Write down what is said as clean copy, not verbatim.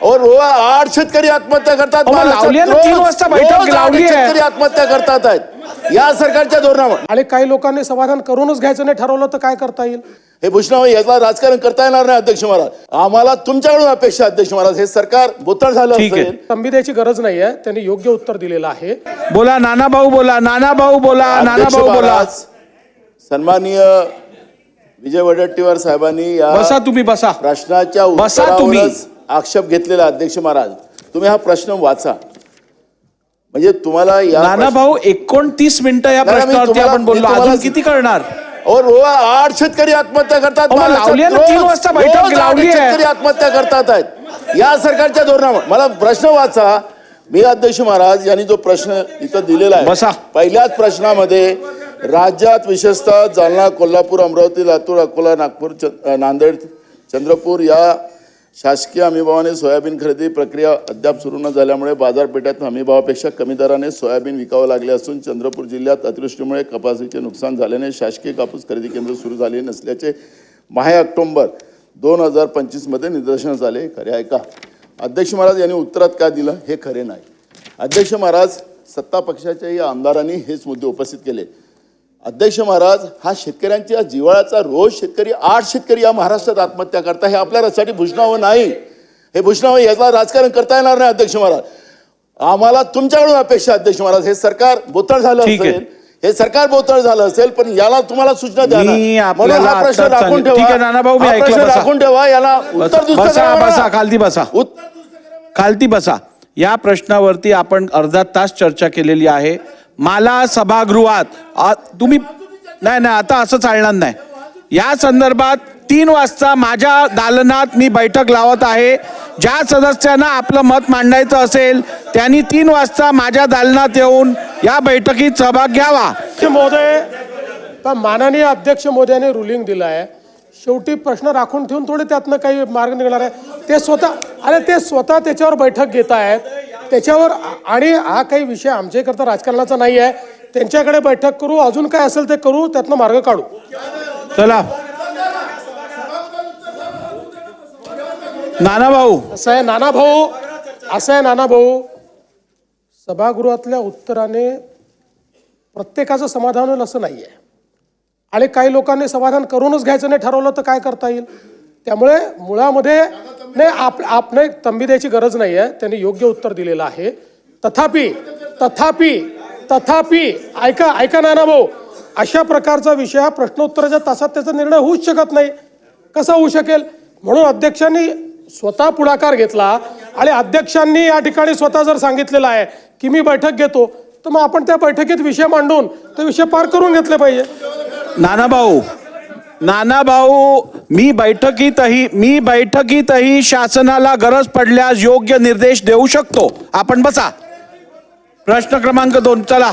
और 8 शेतकरी आत्महत्या करतात. 3 वाजता बैठक लावली आहे. शेतकरी आत्महत्या करतात आहेत या सरकारच्या धोरणामुळे. आणि काही लोकांनी समाधान करूनच घ्यायचं नाही ठरवलं तर काय करता येईल? हे भूषणाबाई याला राजकारण करता येणार नाही अध्यक्ष महाराज. आम्हाला तुमच्याकडून अपेक्षा अध्यक्ष महाराज हे सरकार बोथळ झालं असेल. तंबी द्यायची गरज नाहीये. त्यांनी योग्य उत्तर दिलेलं आहे. बोला नाना भाऊ बोला. नाना भाऊ बोला. नाना भाऊ बोला. सन्माननीय विजय वडेट्टीवार साहेबांनी या बसा तुम्ही बसा. प्रश्नाच्या उत्तरावरच आक्षेप घेतलेला अध्यक्ष महाराज. तुम्ही हा प्रश्न वाचा म्हणजे तुम्हाला या नाना भाऊ 29 मिनिटं या प्रश्नावरती आपण बोललो. अजून किती करणार? और 8 शेतकरी आत्महत्या करतात. 3 वाजता बैठक लावली आहे. शेतकरी आत्महत्या करतात आहेत या सरकारच्या धोरणामुळे. मला प्रश्न वाचा. मी अध्यक्ष महाराज यांनी जो प्रश्न इथं दिलेला आहे बसा. पहिल्याच प्रश्नामध्ये राज्यात विशेषतः जालना, कोल्हापूर, अमरावती, लातूर, अकोला, नागपूर, नांदेड, चंद्रपूर या शासकीय हमीभावाने सोयाबीन खरेदी प्रक्रिया अद्याप सुरू न झाल्यामुळे बाजारपेठेत हमीभावापेक्षा कमी दराने सोयाबीन विकावं लागले असून चंद्रपूर जिल्ह्यात अतिवृष्टीमुळे कपासीचे नुकसान झाल्याने शासकीय कापूस खरेदी केंद्र सुरू झाले नसल्याचे माहे ऑक्टोबर 2025 मध्ये निदर्शनास आले. खरे आहे का? अध्यक्ष महाराज यांनी उत्तरात काय दिलं हे खरे नाही. अध्यक्ष महाराज सत्ता पक्षाच्याही आमदारांनी हेच मुद्दे उपस्थित केले. अध्यक्ष महाराज हा शेतकऱ्यांच्या जिव्हाळ्याचा रोज शेतकरी 8 शेतकरी या महाराष्ट्रात आत्महत्या करता. हे आपल्या रस्त्यासाठी भूषणावं नाही. हे भूषणावं याला राजकारण करता येणार नाही अध्यक्ष महाराज. आम्हाला तुमच्याकडून अपेक्षा अध्यक्ष महाराज हे सरकार बोथळ झालं असेल. हे सरकार बोथळ झालं असेल पण याला तुम्हाला सूचना द्या म्हणून हा प्रश्न राखून ठेवा. याला उत्तर बसा. खालती बसा. या प्रश्नावरती आपण अर्धा तास चर्चा केलेली आहे. मला सभागृहात तुम्ही नाही आता असं चालणार नाही. या संदर्भात 3 वाजता माझ्या दालनात मी बैठक लावत आहे. ज्या सदस्यांना आपलं मत मांडायचं असेल त्यांनी 3 वाजता माझ्या दालनात येऊन या बैठकीत सहभाग घ्यावा. महोदय माननीय अध्यक्ष महोदयाने रुलिंग दिलं आहे. शेवटी प्रश्न राखून ठेवून थोडे त्यातनं काही मार्ग निघणार आहे. ते स्वतः त्याच्यावर बैठक घेत आहेत त्याच्यावर. आणि हा काही विषय आमच्याकरता राजकारणाचा नाही आहे. त्यांच्याकडे बैठक करू. अजून काय असेल ते करू. त्यातनं मार्ग काढू. चला नाना भाऊ. असं आहे नाना भाऊ सभागृहातल्या उत्तराने प्रत्येकाचं समाधान होईल असं नाही आहे. आणि काही लोकांनी समाधान करूनच घ्यायचं नाही ठरवलं तर काय करता येईल? त्यामुळे मुळामध्ये नाही तंबी द्यायची गरज नाही आहे. त्यांनी योग्य उत्तर दिलेलं आहे. तथापि ऐका नाना भाऊ अशा प्रकारचा विषय हा प्रश्नोत्तराच्या तासात त्याचा निर्णय होऊच शकत नाही. कसा होऊ शकेल? म्हणून अध्यक्षांनी स्वतः पुढाकार घेतला आणि अध्यक्षांनी या ठिकाणी स्वतः जर सांगितलेलं आहे की मी बैठक घेतो तर मग आपण त्या बैठकीत विषय मांडून ते विषय पार करून घेतले पाहिजे. नाना भाऊ मी बैठकीतही शासनाला गरज पडल्यास योग्य निर्देश देऊ शकतो. आपण बसा. प्रश्न क्रमांक 2 चला.